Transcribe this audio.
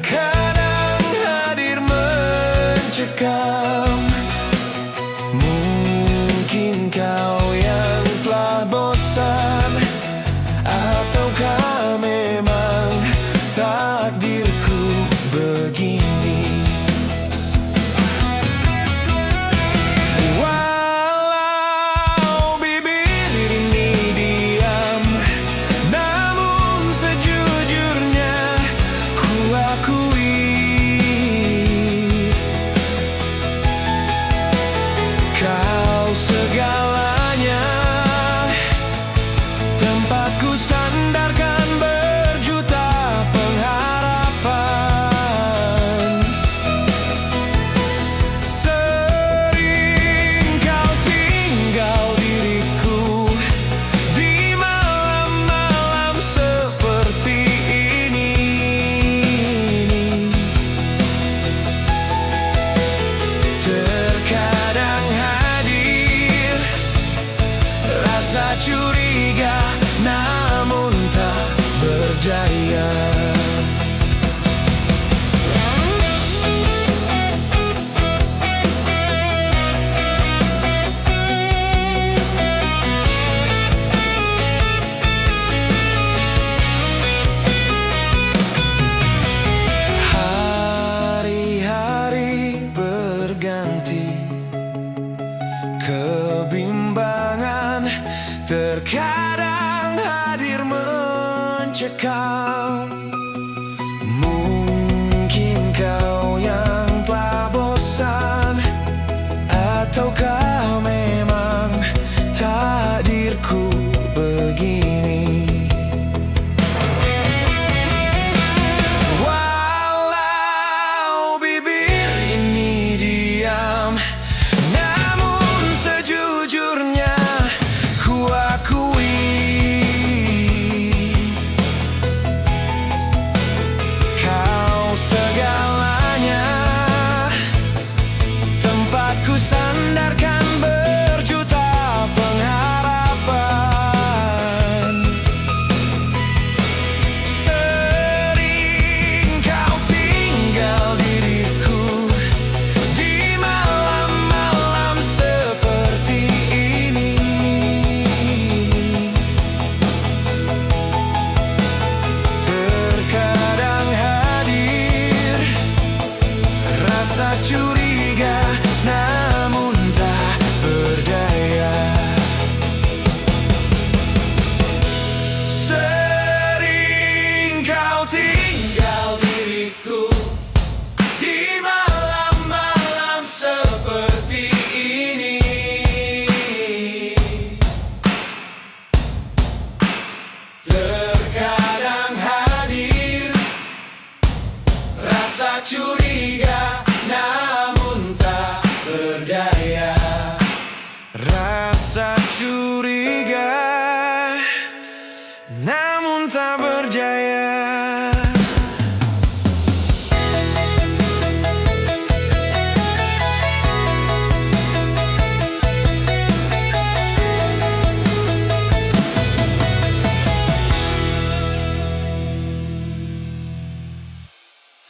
terkadang hadir mencekam. Mungkin kau yang telah bosan, ataukah memang takdirku begini. Walau bibir ini diam, namun sejujurnya ku akui kau segalanya, tempatku sandarkan berjuta pengharapan. Sering kau tinggal diriku di malam-malam seperti ini. Terkadang hadir rasa curiga, namun tak berdaya. Hari-hari berganti, kebimbangan terkadang hadir mencekam. Mungkin kau yang telah bosan, ataukah memang takdirku begini. Walau bibir ini diam, namun sejujurnya ku akui kau segalanya, tempatku sandarkan berjuta pengharapan. Sering kau tinggal diriku di malam-malam seperti ini. Terkadang hadir rasa curiga, namun tak berdaya. Sering kau tinggal diriku di malam-malam seperti ini. Terkadang hadir rasa curiga, namun tak berdaya. Rasa curiga